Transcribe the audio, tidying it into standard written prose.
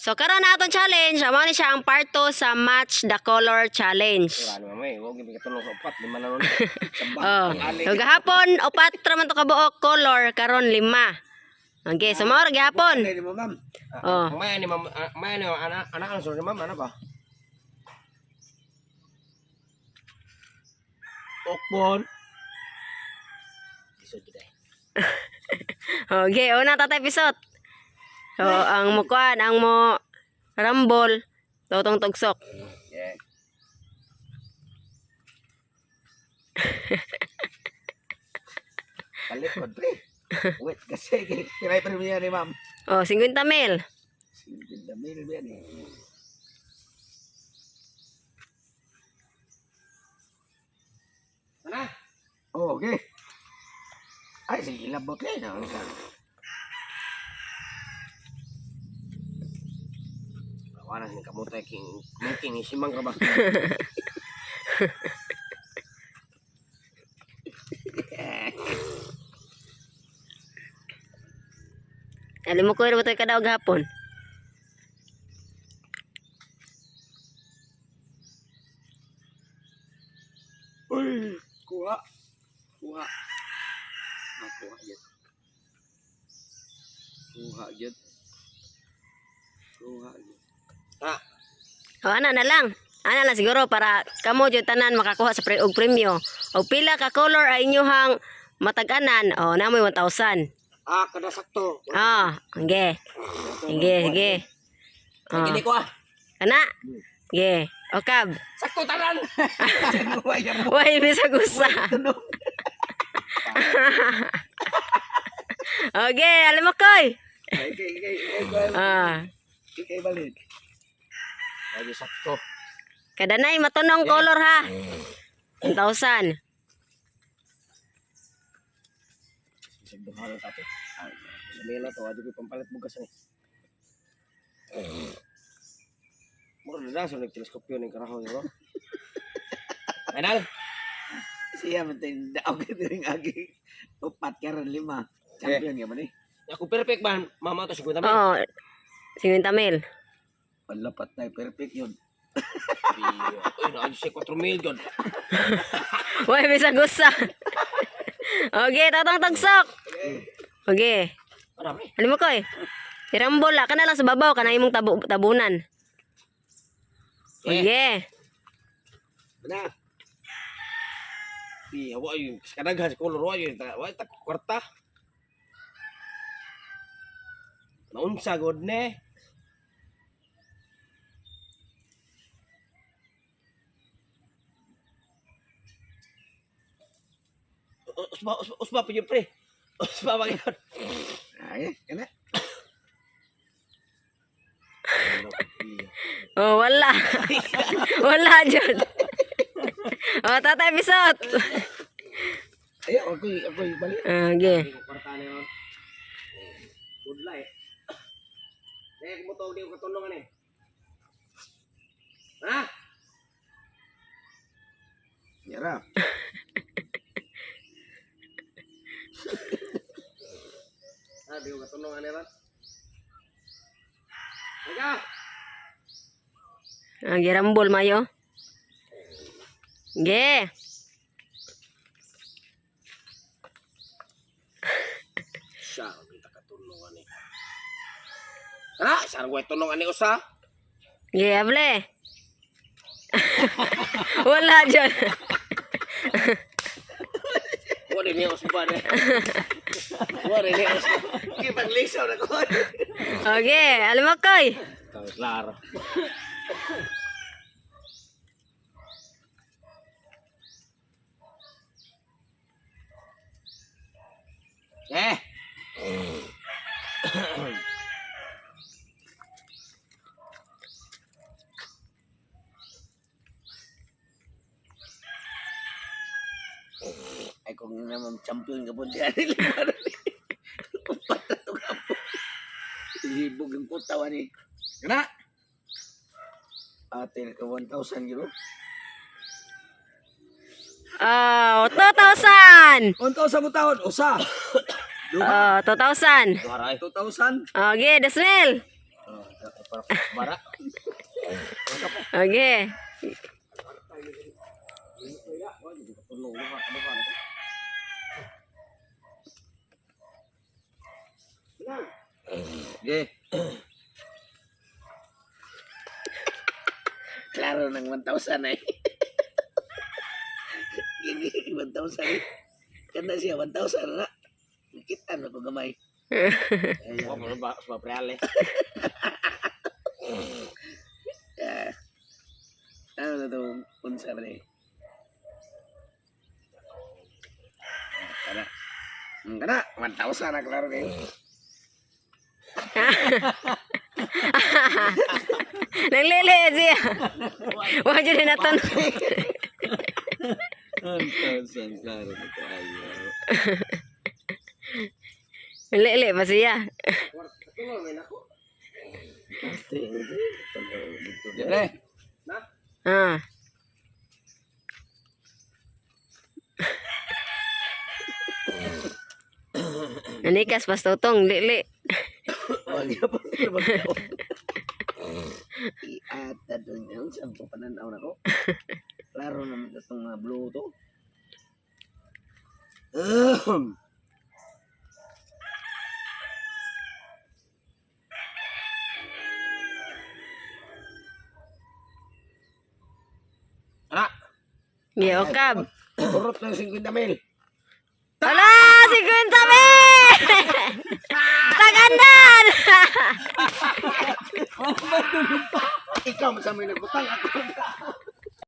So karon na atong challenge, amo ni siya ang part 2 sa match the color challenge. Ano mamay, huwag yung katulong sa upat, lima na nun. Oh. So gahapon upat ra man to ka buok color, karon 5. Okay, so mao ra gihapon. Hindi mo, ma'am. Oh. Maya ni ma'am, maya ni anak ang sorry ma'am, ano ba? Okbon. Isod gid. Okay, una tatay pisot. So ang mukuan, ang mo rambol, totong tugsok. Yeah. Kalikod, pre. Wait, kasi kiray pa rin yan ni ma'am. Oh, 50 mil. Damil ba yan eh. Ana? Oh, okay. Ay, sige, labot rin. Awana ni kamutay king simang ka ba? Alam mo ko iro to kadaog gahapon. Uy, kuha. Kuha. Kuha yun. Kuha yun. Kuha yun. Ah, O ana na lang. Ana lang siguro para kamo jud tanan makakuha sa og premyo. O pila ka color ay inyohang matag-anan, o namoy 1,000. kada sakto. Ah, sige. Sige. Ah, Gini ko ah. kana? Sige. O kab. Sakto tanan. Kuha yan mo. Way bisag usa. Okay, alam mo koy. Ah, Ikay balik. Lagi sakto. kada nay matunong color ha. 1,000. Isig duhalo tato. Sabihin na to, adi ko pampalit bugas ni. Mura na so nagteleskopyo ning karahon no. Final. Siya matay daog ring agi. Upat karon 5. Champion ya man eh. Ako perfect ba mama to 50 mil. Oh, 50 mil. Palapat na perfect yun. Uy, na si 4 mil god. Way bisag usa. Okay, tatang tagsok. Okay. Marami. Alam mo koy. Irambol ka na lang sa babaw kana imong tabunan. Okay. Na. Di hawa yun. Kadaghan sa color wa yun. Wa ta kwarta. Naunsa god ne. Usba pa yun pre. Usba pa yun. Ay, kana. Oh, wala. Wala jud. Oh, tatay bisot. Ay, ako balik. Okay. Kwarta na yun. Good life. Eh, kumutog di ko katulungan eh. Ha? Yara. Ha, di ko katulungan eh, Rat. Teka! Girambol mayo. Okay. Siya, kita katulungan eh. Ha? Saan ko tulungan ni Usa? Okay, able. Wala jud. Wala niya Usba eh. Wala niya Usba. Ipag-lisaw na ko. Okay, alam mo koy. Klaro. Eh! Ay, kung naman champion ka po diyan, lima na ni. Upat na ito ka po. Libog ang kutawan ni. Kana? Atin ka 1,000 euro. Oh, 2,000. 1,000 mo taon, usa. Oh, 2,000. Duharay. 2,000. Okay, Desmel. para bara. Okay. Tulong mo ano ba? Okay. Klaro ng 1,000 eh. Gini, 1,000 eh. Kana siya, 1,000 na. Kita na ko gamay. Wa mo ba sa preale. Ya. Ano na ito? Unsa ba ni? Kana. Kana, 1,000 na klaro kayo. Naglili siya. Wa jud na tan. 1,000 klaro na tayo. Naglili pa siya. Tulong mo nako. Dire. Ah. Nanikas pas tutong lili. Oh, di ba? Iata doon yung sampo pananaw na ko. Klaro naman itong mga blue to. Ana, Yo kab. Urot ng 50,000. Ala, 50 mil! Tagandan! Ikaw masamay nagbutang ako.